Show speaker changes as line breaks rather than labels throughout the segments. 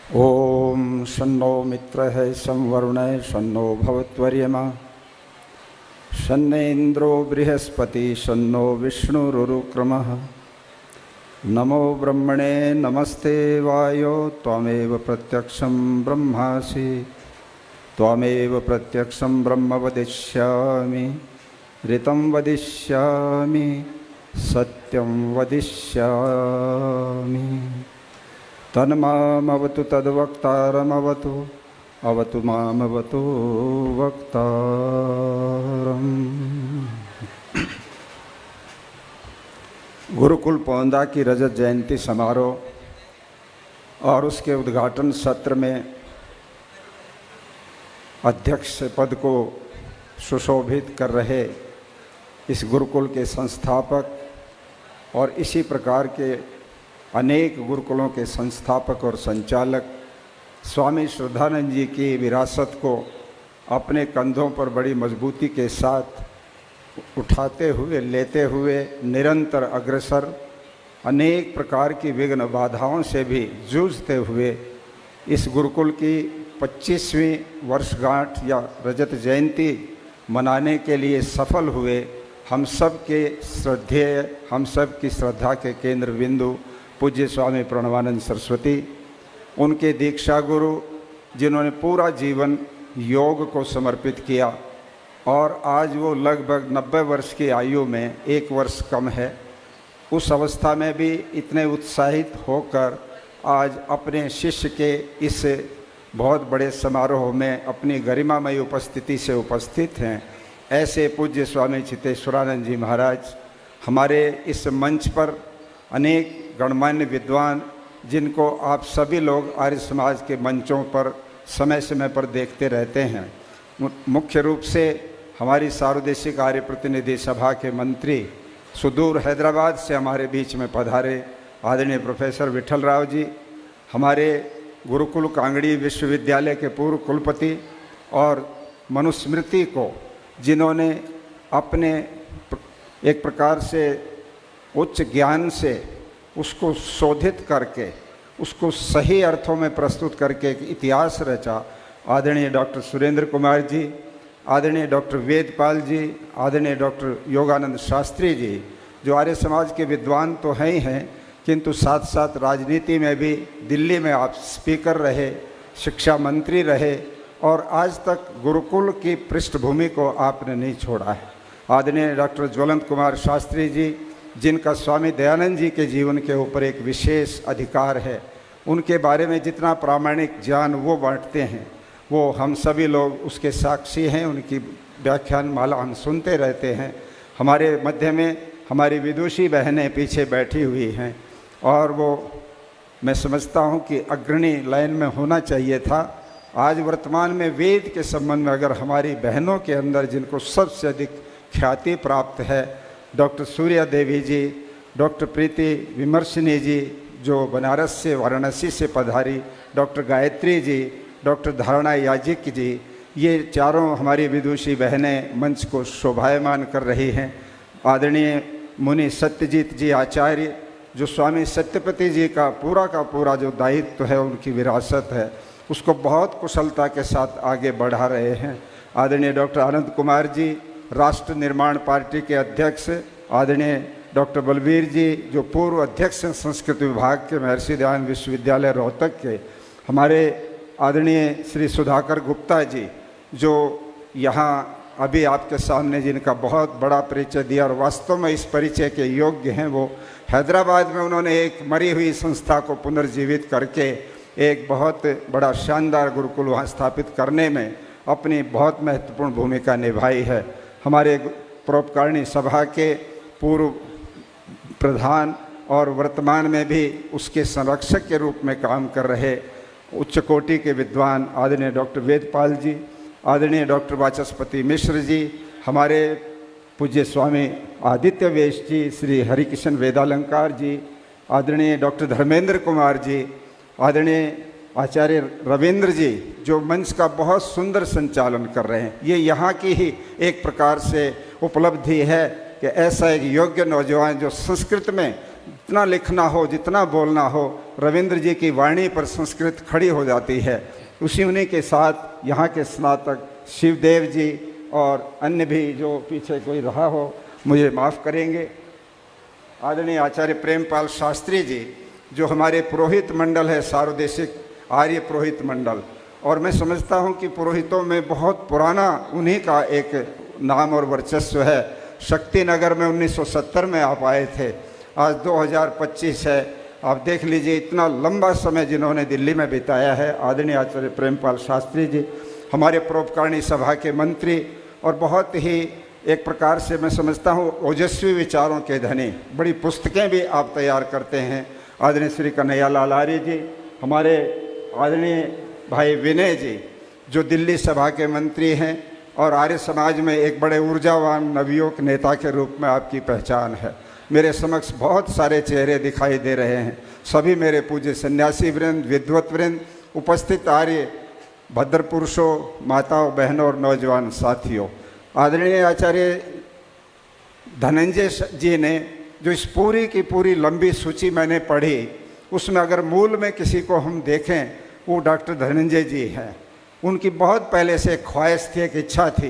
ओम शन्नो मित्रः संवरुणः शन्नो भवत्वर्यमा शन्नेन्द्रो बृहस्पति शन्नो विष्णुरुक्रमः। नमो ब्रह्मणे नमस्ते वायो त्वमेव प्रत्यक्षं ब्रह्मासि त्वमेव प्रत्यक्षं ब्रह्म वदिष्यामि ऋतं वदिष्यामि सत्यं वदिष्यामि। तन्मामवतु तद्वक्तारमवतु अवतु मामवतु वक्तारम्। गुरुकुल पौंदा की रजत जयंती समारोह और उसके उद्घाटन सत्र में अध्यक्ष पद को सुशोभित कर रहे इस गुरुकुल के संस्थापक और इसी प्रकार के अनेक गुरुकुलों के संस्थापक और संचालक स्वामी श्रद्धानंद जी की विरासत को अपने कंधों पर बड़ी मजबूती के साथ उठाते हुए लेते हुए निरंतर अग्रसर अनेक प्रकार की विघ्न बाधाओं से भी जूझते हुए इस गुरुकुल की 25वीं वर्षगांठ या रजत जयंती मनाने के लिए सफल हुए हम सब के श्रद्धेय, हम सब की श्रद्धा के केंद्र बिंदु पूज्य स्वामी प्रणवानंद सरस्वती, उनके दीक्षा गुरु जिन्होंने पूरा जीवन योग को समर्पित किया और आज वो लगभग 90 वर्ष की आयु में 1 वर्ष कम है, उस अवस्था में भी इतने उत्साहित होकर आज अपने शिष्य के इस बहुत बड़े समारोह में अपनी गरिमामयी उपस्थिति से उपस्थित हैं। ऐसे पूज्य स्वामी चित्तेश्वरानंद जी महाराज हमारे इस मंच पर अनेक गणमान्य विद्वान जिनको आप सभी लोग आर्य समाज के मंचों पर समय समय पर देखते रहते हैं, मुख्य रूप से हमारी सार्वदेशिक आर्य प्रतिनिधि सभा के मंत्री सुदूर हैदराबाद से हमारे बीच में पधारे आदरणीय प्रोफेसर विठल राव जी, हमारे गुरुकुल कांगड़ी विश्वविद्यालय के पूर्व कुलपति और मनुस्मृति को जिन्होंने अपने एक प्रकार से उच्च ज्ञान से उसको शोधित करके उसको सही अर्थों में प्रस्तुत करके एक इतिहास रचा, आदरणीय डॉक्टर सुरेंद्र कुमार जी, आदरणीय डॉक्टर वेदपाल जी, आदरणीय डॉक्टर योगानंद शास्त्री जी, जो आर्य समाज के विद्वान तो हैं ही हैं किंतु साथ साथ राजनीति में भी दिल्ली में आप स्पीकर रहे, शिक्षा मंत्री रहे और आज तक गुरुकुल की पृष्ठभूमि को आपने नहीं छोड़ा है। आदरणीय डॉक्टर ज्वलंत कुमार शास्त्री जी, जिनका स्वामी दयानंद जी के जीवन के ऊपर एक विशेष अधिकार है, उनके बारे में जितना प्रामाणिक ज्ञान वो बांटते हैं वो हम सभी लोग उसके साक्षी हैं, उनकी व्याख्यान माला हम सुनते रहते हैं। हमारे मध्य में हमारी विदुषी बहनें पीछे बैठी हुई हैं और वो मैं समझता हूँ कि अग्रणी लाइन में होना चाहिए था। आज वर्तमान में वेद के संबंध में अगर हमारी बहनों के अंदर जिनको सबसे अधिक ख्याति प्राप्त है, डॉक्टर सूर्या देवी जी, डॉक्टर प्रीति विमर्शिनी जी जो बनारस से वाराणसी से पधारी, डॉक्टर गायत्री जी, डॉक्टर धारणा याजिक जी, ये चारों हमारी विदुषी बहनें मंच को शोभायमान कर रही हैं। आदरणीय मुनि सत्यजीत जी आचार्य जो स्वामी सत्यपति जी का पूरा जो दायित्व है, उनकी विरासत है, उसको बहुत कुशलता के साथ आगे बढ़ा रहे हैं। आदरणीय डॉक्टर आनंद कुमार जी, राष्ट्र निर्माण पार्टी के अध्यक्ष, आदरणीय डॉक्टर बलबीर जी जो पूर्व अध्यक्ष हैं संस्कृत विभाग के महर्षि दयानंद विश्वविद्यालय रोहतक के, हमारे आदरणीय श्री सुधाकर गुप्ता जी जो यहाँ अभी आपके सामने जिनका बहुत बड़ा परिचय दिया और वास्तव में इस परिचय के योग्य हैं। वो हैदराबाद में उन्होंने एक मरी हुई संस्था को पुनर्जीवित करके एक बहुत बड़ा शानदार गुरुकुल वहाँ स्थापित करने में अपनी बहुत महत्वपूर्ण भूमिका निभाई है। हमारे परोपकारिणी सभा के पूर्व प्रधान और वर्तमान में भी उसके संरक्षक के रूप में काम कर रहे उच्च कोटि के विद्वान आदरणीय डॉक्टर वेदपाल जी, आदरणीय डॉक्टर वाचस्पति मिश्र जी, हमारे पूज्य स्वामी आदित्य वेश जी, श्री हरिकिशन वेदालंकार जी, आदरणीय डॉक्टर धर्मेंद्र कुमार जी, आदरणीय आचार्य रविंद्र जी जो मंच का बहुत सुंदर संचालन कर रहे हैं। ये यहाँ की ही एक प्रकार से उपलब्धि है कि ऐसा एक योग्य नौजवान जो संस्कृत में जितना लिखना हो, जितना बोलना हो, रविंद्र जी की वाणी पर संस्कृत खड़ी हो जाती है। उसी उन्हीं के साथ यहाँ के स्नातक शिवदेव जी और अन्य भी जो पीछे कोई रहा हो मुझे माफ़ करेंगे, आदरणीय आचार्य प्रेमपाल शास्त्री जी जो हमारे पुरोहित मंडल है, सार्वदेशिक आर्य पुरोहित मंडल, और मैं समझता हूँ कि पुरोहितों में बहुत पुराना उन्हीं का एक नाम और वर्चस्व है। शक्ति नगर में 1970 में आप आए थे, आज 2025 है। आप देख लीजिए इतना लंबा समय जिन्होंने दिल्ली में बिताया है। आदरणीय आचार्य प्रेमपाल शास्त्री जी हमारे परोपकारिणी सभा के मंत्री और बहुत ही एक प्रकार से मैं समझता हूँ ओजस्वी विचारों के धनी, बड़ी पुस्तकें भी आप तैयार करते हैं। आदरणीय श्री कन्हैयालाल आर्य जी, हमारे आदरणीय भाई विनय जी जो दिल्ली सभा के मंत्री हैं और आर्य समाज में एक बड़े ऊर्जावान नवयुवक नेता के रूप में आपकी पहचान है। मेरे समक्ष बहुत सारे चेहरे दिखाई दे रहे हैं, सभी मेरे पूज्य सन्यासी वृंद, विद्वत वृंद, उपस्थित आर्य भद्र पुरुषों, माताओं, बहनों और नौजवान साथियों। आदरणीय आचार्य धनंजय जी ने जो इस पूरी की पूरी लंबी सूची मैंने पढ़ी, उसमें अगर मूल में किसी को हम देखें वो डॉक्टर धनंजय जी हैं। उनकी बहुत पहले से एक ख्वाहिश थी, एक इच्छा थी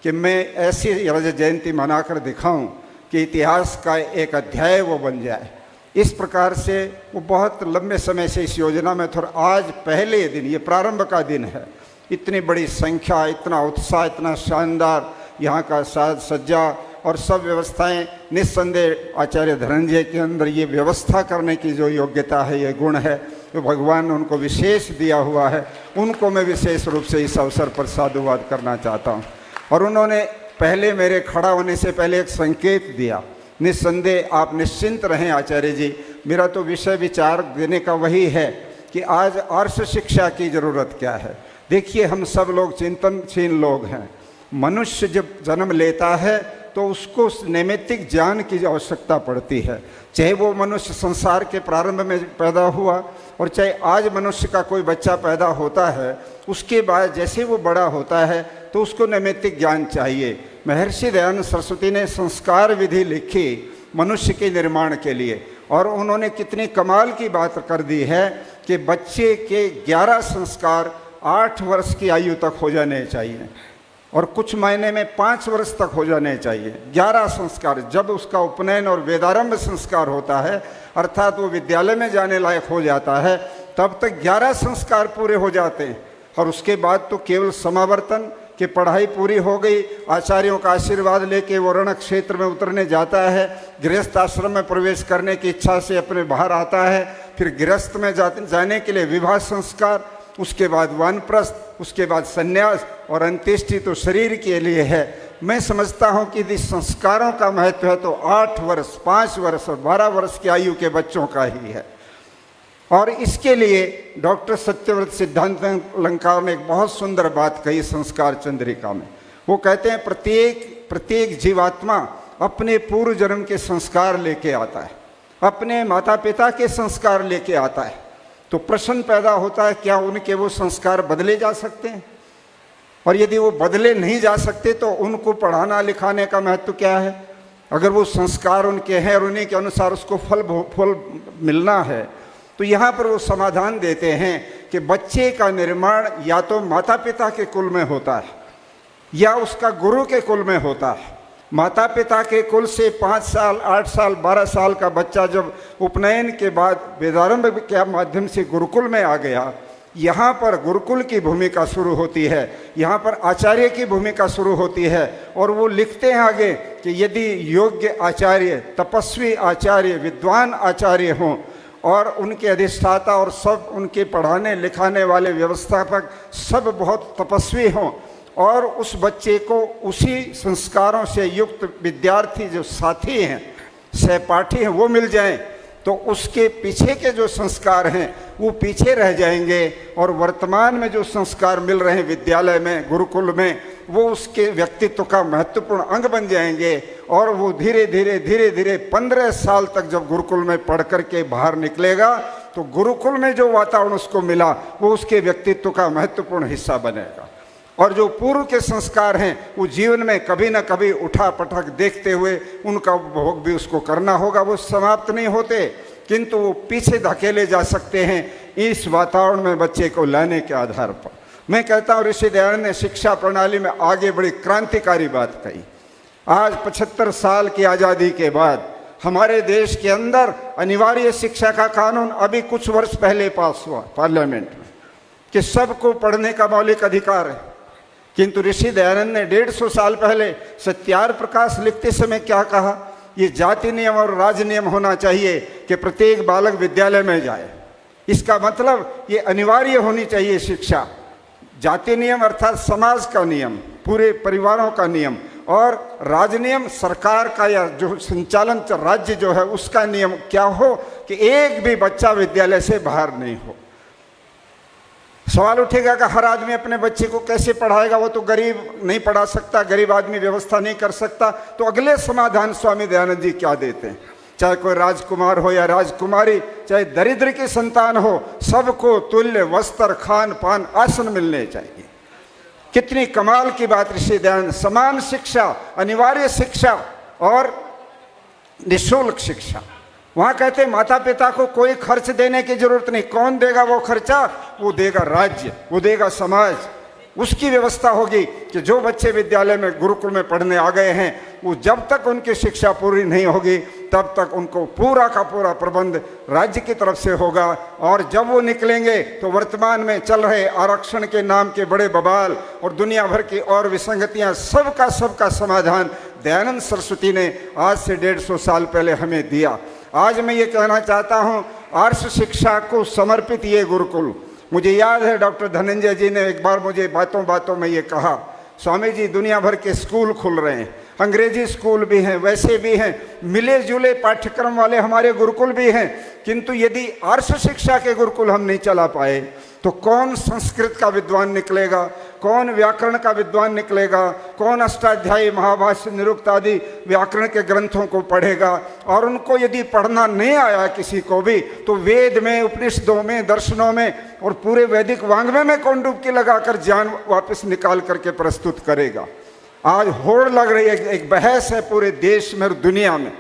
कि मैं ऐसी रजत जयंती मनाकर दिखाऊं कि इतिहास का एक अध्याय वो बन जाए। इस प्रकार से वो बहुत लंबे समय से इस योजना में थे। आज पहले दिन, ये प्रारंभ का दिन है, इतनी बड़ी संख्या, इतना उत्साह, इतना शानदार यहाँ का साज सज्जा और सब व्यवस्थाएं, निस्संदेह आचार्य धनंजय के अंदर ये व्यवस्था करने की जो योग्यता है, ये गुण है, जो भगवान ने उनको विशेष दिया हुआ है, उनको मैं विशेष रूप से इस अवसर पर साधुवाद करना चाहता हूँ। और उन्होंने पहले मेरे खड़ा होने से पहले एक संकेत दिया, निस्संदेह आप निश्चिंत रहें आचार्य जी, मेरा तो विषय विचार देने का वही है कि आज आर्ष शिक्षा की ज़रूरत क्या है। देखिए हम सब लोग चिंतनशील लोग हैं। मनुष्य जब जन्म लेता है तो उसको नैमित्तिक ज्ञान की आवश्यकता पड़ती है, चाहे वो मनुष्य संसार के प्रारंभ में पैदा हुआ और चाहे आज मनुष्य का कोई बच्चा पैदा होता है, उसके बाद जैसे वो बड़ा होता है तो उसको नैमित्तिक ज्ञान चाहिए। महर्षि दयानंद सरस्वती ने संस्कार विधि लिखी मनुष्य के निर्माण के लिए, और उन्होंने कितनी कमाल की बात कर दी है कि बच्चे के 11 संस्कार 8 वर्ष की आयु तक हो जाने चाहिए और कुछ महीने में 5 वर्ष तक हो जाने चाहिए। 11 संस्कार, जब उसका उपनयन और वेदारंभ संस्कार होता है, अर्थात वो विद्यालय में जाने लायक हो जाता है, तब तक 11 संस्कार पूरे हो जाते हैं। और उसके बाद तो केवल समावर्तन कि पढ़ाई पूरी हो गई, आचार्यों का आशीर्वाद लेके वो रण क्षेत्र में उतरने जाता है, गृहस्थ आश्रम में प्रवेश करने की इच्छा से अपने बाहर आता है, फिर गृहस्थ में जाने के लिए विवाह संस्कार, उसके बाद वानप्रस्थ, उसके बाद संन्यास और अंत्येष्टि तो शरीर के लिए है। मैं समझता हूँ कि इस संस्कारों का महत्व है तो 8 वर्ष, 5 वर्ष और 12 वर्ष की आयु के बच्चों का ही है। और इसके लिए डॉक्टर सत्यव्रत सिद्धांत अलंकार ने एक बहुत सुंदर बात कही संस्कार चंद्रिका में। वो कहते हैं प्रत्येक जीवात्मा अपने पूर्व जन्म के संस्कार लेके आता है, अपने माता पिता के संस्कार लेके आता है। तो प्रश्न पैदा होता है क्या उनके वो संस्कार बदले जा सकते हैं? और यदि वो बदले नहीं जा सकते तो उनको पढ़ाना लिखाने का महत्व क्या है? अगर वो संस्कार उनके हैं और उन्हीं के अनुसार उसको फल मिलना है, तो यहाँ पर वो समाधान देते हैं कि बच्चे का निर्माण या तो माता पिता के कुल में होता है या उसका गुरु के कुल में होता है। माता पिता के कुल से 5 साल, 8 साल, 12 साल का बच्चा जब उपनयन के बाद वेदारंभ के माध्यम से गुरुकुल में आ गया, यहाँ पर गुरुकुल की भूमिका शुरू होती है, यहाँ पर आचार्य की भूमिका शुरू होती है। और वो लिखते हैं आगे कि यदि योग्य आचार्य, तपस्वी आचार्य, विद्वान आचार्य हों और उनके अधिष्ठाता और सब उनके पढ़ाने लिखाने वाले व्यवस्थापक सब बहुत तपस्वी हों और उस बच्चे को उसी संस्कारों से युक्त विद्यार्थी जो साथी हैं, सहपाठी हैं, वो मिल जाएं, तो उसके पीछे के जो संस्कार हैं वो पीछे रह जाएंगे और वर्तमान में जो संस्कार मिल रहे हैं विद्यालय में, गुरुकुल में, वो उसके व्यक्तित्व का महत्वपूर्ण अंग बन जाएंगे। और वो धीरे धीरे 15 साल तक जब गुरुकुल में पढ़ कर के बाहर निकलेगा तो गुरुकुल में जो वातावरण उसको मिला वो उसके व्यक्तित्व का महत्वपूर्ण हिस्सा बनेगा। और जो पूर्व के संस्कार हैं वो जीवन में कभी ना कभी उठा पटक देखते हुए उनका उपभोग भी उसको करना होगा, वो समाप्त नहीं होते। किंतु वो पीछे धकेले जा सकते हैं इस वातावरण में बच्चे को लाने के आधार पर। मैं कहता हूँ ऋषि दयानंद ने शिक्षा प्रणाली में आगे बड़ी क्रांतिकारी बात कही। आज 75 साल की आज़ादी के बाद हमारे देश के अंदर अनिवार्य शिक्षा का कानून अभी कुछ वर्ष पहले पास हुआ पार्लियामेंट में कि सबको पढ़ने का मौलिक अधिकार है। किंतु ऋषि दयानंद ने 150 साल पहले सत्याग्रह प्रकाश लिखते समय क्या कहा? ये जाति नियम और राज नियम होना चाहिए कि प्रत्येक बालक विद्यालय में जाए। इसका मतलब ये अनिवार्य होनी चाहिए शिक्षा। जाति नियम अर्थात समाज का नियम, पूरे परिवारों का नियम, और राज नियम सरकार का या जो संचालन राज्य जो है उसका नियम क्या हो कि एक भी बच्चा विद्यालय से बाहर नहीं हो। सवाल उठेगा कि हर आदमी अपने बच्चे को कैसे पढ़ाएगा? वो तो गरीब नहीं पढ़ा सकता, गरीब आदमी व्यवस्था नहीं कर सकता। तो अगले समाधान स्वामी दयानंद जी क्या देते हैं? चाहे कोई राजकुमार हो या राजकुमारी, चाहे दरिद्र की संतान हो, सबको तुल्य वस्त्र, खान पान, आसन मिलने चाहिए। कितनी कमाल की बात ऋषि दयानंद! समान शिक्षा, अनिवार्य शिक्षा और निःशुल्क शिक्षा। वहाँ कहते माता पिता को कोई खर्च देने की जरूरत नहीं। कौन देगा वो खर्चा? वो देगा राज्य, वो देगा समाज। उसकी व्यवस्था होगी कि जो बच्चे विद्यालय में गुरुकुल में पढ़ने आ गए हैं वो जब तक उनकी शिक्षा पूरी नहीं होगी तब तक उनको पूरा का पूरा प्रबंध राज्य की तरफ से होगा। और जब वो निकलेंगे तो वर्तमान में चल रहे आरक्षण के नाम के बड़े बवाल और दुनिया भर की और विसंगतियां सबका समाधान दयानंद सरस्वती ने आज से 150 साल पहले हमें दिया। आज मैं ये कहना चाहता हूँ, आर्ष शिक्षा को समर्पित ये गुरुकुल। मुझे याद है डॉक्टर धनंजय जी ने एक बार मुझे बातों में ये कहा, स्वामी जी दुनिया भर के स्कूल खुल रहे हैं, अंग्रेजी स्कूल भी हैं, वैसे भी हैं, मिले जुले पाठ्यक्रम वाले हमारे गुरुकुल भी हैं, किंतु यदि आर्ष शिक्षा के गुरुकुल हम नहीं चला पाए तो कौन संस्कृत का विद्वान निकलेगा, कौन व्याकरण का विद्वान निकलेगा, कौन अष्टाध्यायी, महाभाष्य, निरुक्त आदि व्याकरण के ग्रंथों को पढ़ेगा? और उनको यदि पढ़ना नहीं आया किसी को भी तो वेद में, उपनिषदों में, दर्शनों में और पूरे वैदिक वाङ्मय में कौन डुबकी लगाकर ज्ञान वापस निकाल करके प्रस्तुत करेगा? आज होड़ लग रही है, एक बहस है पूरे देश में और दुनिया में।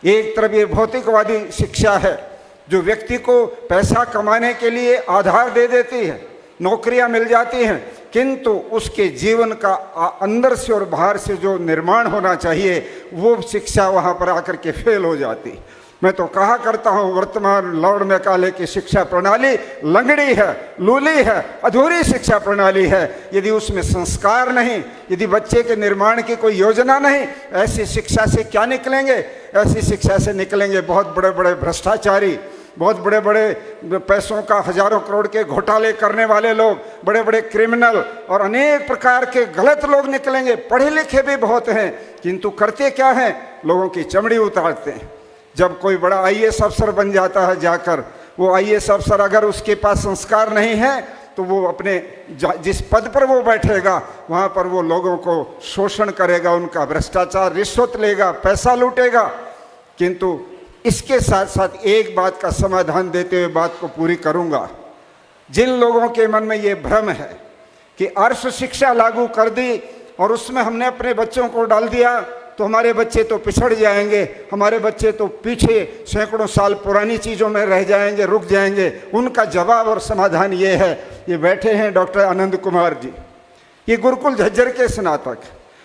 एक तरफ ये भौतिकवादी शिक्षा है जो व्यक्ति को पैसा कमाने के लिए आधार दे देती है, नौकरियां मिल जाती हैं, किंतु उसके जीवन का अंदर से और बाहर से जो निर्माण होना चाहिए वो शिक्षा वहां पर आकर के फेल हो जाती। मैं तो कहा करता हूं वर्तमान लॉर्ड मैकाले की शिक्षा प्रणाली लंगड़ी है, लूली है, अधूरी शिक्षा प्रणाली है। यदि उसमें संस्कार नहीं, यदि बच्चे के निर्माण की कोई योजना नहीं, ऐसी शिक्षा से क्या निकलेंगे? ऐसी शिक्षा से निकलेंगे बहुत बड़े बड़े भ्रष्टाचारी, बहुत बड़े बड़े पैसों का हजारों करोड़ के घोटाले करने वाले लोग, बड़े बड़े क्रिमिनल और अनेक प्रकार के गलत लोग निकलेंगे। पढ़े लिखे भी बहुत हैं किंतु करते क्या हैं? लोगों की चमड़ी उतारते हैं। जब कोई बड़ा आईएएस अफसर बन जाता है, जाकर वो आईएएस अफसर अगर उसके पास संस्कार नहीं है तो वो अपने जिस पद पर वो बैठेगा वहाँ पर वो लोगों को शोषण करेगा, उनका भ्रष्टाचार, रिश्वत लेगा, पैसा लूटेगा। किंतु इसके साथ साथ एक बात का समाधान देते हुए बात को पूरी करूँगा। जिन लोगों के मन में ये भ्रम है कि आर्ष शिक्षा लागू कर दी और उसमें हमने अपने बच्चों को डाल दिया तो हमारे बच्चे तो पिछड़ जाएंगे, हमारे बच्चे तो पीछे सैकड़ों साल पुरानी चीज़ों में रह जाएंगे, रुक जाएंगे, उनका जवाब और समाधान ये है। ये बैठे हैं डॉक्टर आनंद कुमार जी, ये गुरुकुल झज्जर के स्नातक।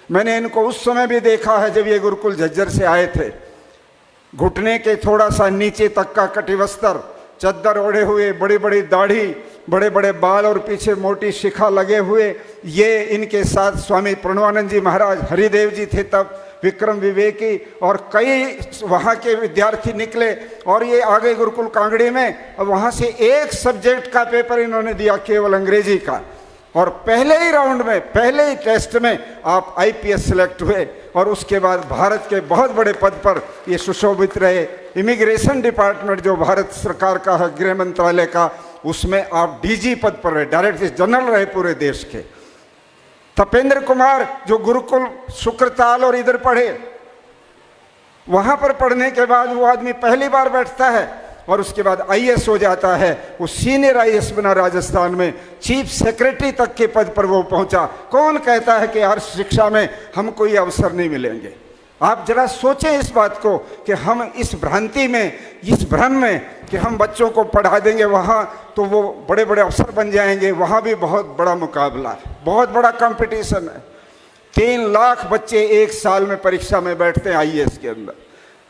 मैंने इनको उस समय भी देखा है जब ये गुरुकुल झज्जर से आए थे। घुटने के थोड़ा सा नीचे तक का कटिवस्त्र, चद्दर ओढ़े हुए, बड़ी बड़ी दाढ़ी, बड़े बड़े बाल और पीछे मोटी शिखा लगे हुए। ये इनके साथ स्वामी प्रणवानंद जी महाराज, हरिदेव जी थे तब, विक्रम विवेकी और कई वहाँ के विद्यार्थी निकले और ये आ गए गुरुकुल कांगड़ी में। और वहाँ से एक सब्जेक्ट का पेपर इन्होंने दिया, केवल अंग्रेजी का, और पहले ही राउंड में, पहले ही टेस्ट में आप आईपीएस सिलेक्ट हुए और उसके बाद भारत के बहुत बड़े पद पर ये सुशोभित रहे। इमिग्रेशन डिपार्टमेंट जो भारत सरकार का है, गृह मंत्रालय का, उसमें आप डीजी पद पर रहे, डायरेक्टर जनरल रहे पूरे देश के। तपेंद्र कुमार जो गुरुकुल शुक्रताल और इधर पढ़े, वहाँ पर पढ़ने के बाद वो आदमी पहली बार बैठता है और उसके बाद आईएएस हो जाता है। वो सीनियर आईएएस बना राजस्थान में, चीफ सेक्रेटरी तक के पद पर वो पहुंचा। कौन कहता है कि आर्ष शिक्षा में हमको ये अवसर नहीं मिलेंगे? आप जरा सोचें इस बात को कि हम इस भ्रांति में, इस भ्रम में कि हम बच्चों को पढ़ा देंगे वहाँ तो वो बड़े बड़े अफसर बन जाएंगे, वहाँ भी बहुत बड़ा मुकाबला है, बहुत बड़ा कंपटीशन है। 3 लाख बच्चे एक साल में परीक्षा में बैठते हैं आईएएस के अंदर,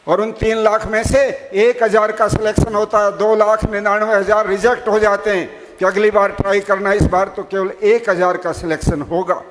और उन 3 लाख में से 1000 का सिलेक्शन होता है, 2,99,000 रिजेक्ट हो जाते हैं कि अगली बार ट्राई करना, इस बार तो केवल 1000 का सिलेक्शन होगा।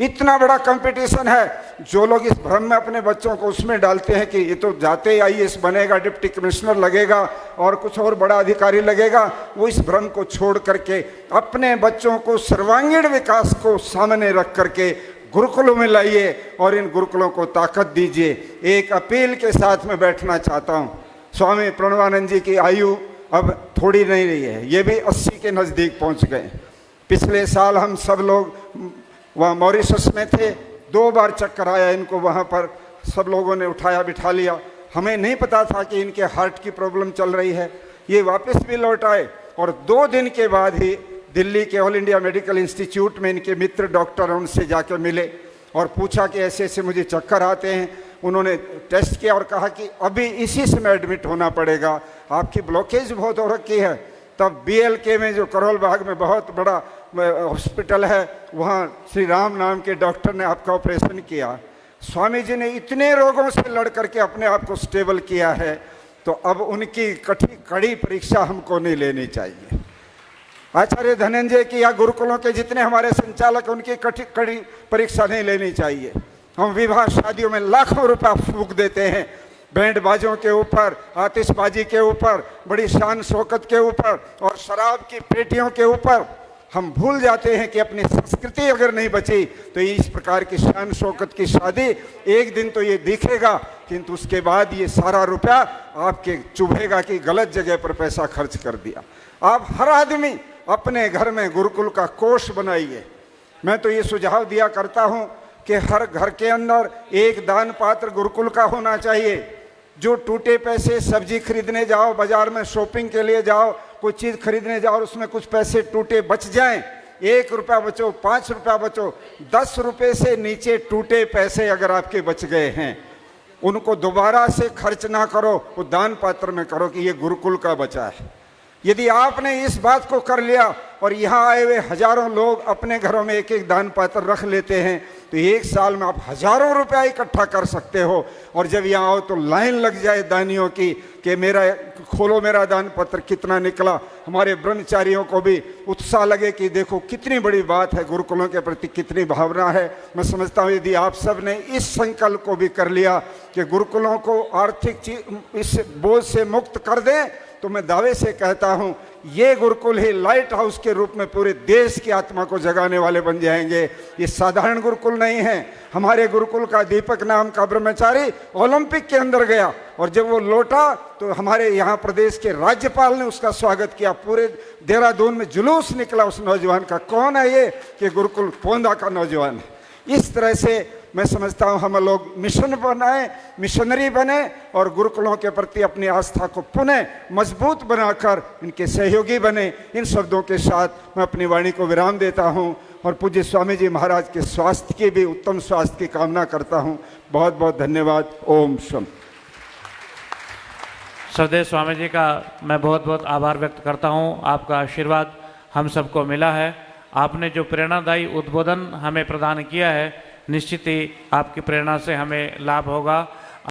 इतना बड़ा कंपटीशन है। जो लोग इस भ्रम में अपने बच्चों को उसमें डालते हैं कि ये तो जाते ही आईएएस बनेगा, डिप्टी कमिश्नर लगेगा और कुछ और बड़ा अधिकारी लगेगा, वो इस भ्रम को छोड़ करके अपने बच्चों को सर्वांगीण विकास को सामने रख करके गुरुकुलों में लाइए और इन गुरुकुलों को ताकत दीजिए। एक अपील के साथ में बैठना चाहता हूँ। स्वामी प्रणवानंद जी की आयु अब थोड़ी नहीं रही है, ये भी 80 के नज़दीक पहुँच गए। पिछले साल हम सब लोग वहाँ मॉरिशस में थे, 2 बार चक्कर आया इनको, वहाँ पर सब लोगों ने उठाया बिठा लिया। हमें नहीं पता था कि इनके हार्ट की प्रॉब्लम चल रही है। ये वापस भी लौट आए और 2 दिन के बाद ही दिल्ली के ऑल इंडिया मेडिकल इंस्टीट्यूट में इनके मित्र डॉक्टर हैं, उनसे जाकर मिले और पूछा कि ऐसे ऐसे मुझे चक्कर आते हैं। उन्होंने टेस्ट किया और कहा कि अभी इसी समय एडमिट होना पड़ेगा, आपकी ब्लॉकेज बहुत हो रखी है। तब BLK में जो करोल बाग में बहुत बड़ा हॉस्पिटल है, वहाँ श्री राम नाम के डॉक्टर ने आपका ऑपरेशन किया। स्वामी जी ने इतने रोगों से लड़ करके अपने आप को स्टेबल किया है, तो अब उनकी कड़ी परीक्षा हमको नहीं लेनी चाहिए। आचार्य धनंजय की या गुरुकुलों के जितने हमारे संचालक, उनकी कड़ी परीक्षा नहीं लेनी चाहिए। हम विवाह शादियों में लाखों रुपया फूंक देते हैं, बैंड बाजों के ऊपर, आतिशबाजी के ऊपर, बड़ी शान शौकत के ऊपर और शराब की पेटियों के ऊपर। हम भूल जाते हैं कि अपनी संस्कृति अगर नहीं बची तो इस प्रकार की शान शौकत की शादी एक दिन तो ये दिखेगा, किंतु उसके बाद ये सारा रुपया आपके चुभेगा कि गलत जगह पर पैसा खर्च कर दिया। आप हर आदमी अपने घर में गुरुकुल का कोष बनाइए। मैं तो ये सुझाव दिया करता हूँ कि हर घर के अंदर एक दान पात्र गुरुकुल का होना चाहिए। जो टूटे पैसे, सब्जी खरीदने जाओ, बाजार में शॉपिंग के लिए जाओ, कोई चीज़ खरीदने जाओ, उसमें कुछ पैसे टूटे बच जाएं, 1 रुपया बचो, 5 रुपया बचो, 10 रुपये से नीचे टूटे पैसे अगर आपके बच गए हैं, उनको दोबारा से खर्च ना करो, वो दान पात्र में करो कि ये गुरुकुल का बचा है। यदि आपने इस बात को कर लिया और यहाँ आए हुए हजारों लोग अपने घरों में एक एक दान पात्र रख लेते हैं, तो 1 साल में आप हजारों रुपया इकट्ठा कर सकते हो। और जब यहाँ आओ तो लाइन लग जाए दानियों की कि मेरा खोलो, मेरा दान पत्र कितना निकला। हमारे ब्रह्मचारियों को भी उत्साह लगे कि देखो कितनी बड़ी बात है, गुरुकुलों के प्रति कितनी भावना है। मैं समझता हूँ यदि आप सब ने इस संकल्प को भी कर लिया कि गुरुकुलों को आर्थिक इस बोझ से मुक्त कर दें, तो मैं दावे से कहता हूं ये गुरुकुल ही लाइट हाउस के रूप में पूरे देश की आत्मा को जगाने वाले बन जाएंगे। ये साधारण गुरुकुल नहीं है। हमारे गुरुकुल का दीपक नाम का ब्रह्मचारी ओलंपिक के अंदर गया और जब वो लौटा तो हमारे यहाँ प्रदेश के राज्यपाल ने उसका स्वागत किया। पूरे देहरादून में जुलूस निकला उस नौजवान का। कौन है ये? कि गुरुकुल पोंदा का नौजवान है। इस तरह से मैं समझता हूँ हम लोग मिशन बनाए, मिशनरी बने और गुरुकुलों के प्रति अपनी आस्था को पुनः मजबूत बनाकर इनके सहयोगी बने। इन शब्दों के साथ मैं अपनी वाणी को विराम देता हूँ और पूज्य स्वामी जी महाराज के स्वास्थ्य की भी, उत्तम स्वास्थ्य की कामना करता हूँ। बहुत बहुत धन्यवाद। ओम शम।
सदैव स्वामी जी का मैं बहुत बहुत आभार व्यक्त करता हूँ। आपका आशीर्वाद हम सबको मिला है। आपने जो प्रेरणादायी उद्बोधन हमें प्रदान किया है, निश्चित ही आपकी प्रेरणा से हमें लाभ होगा।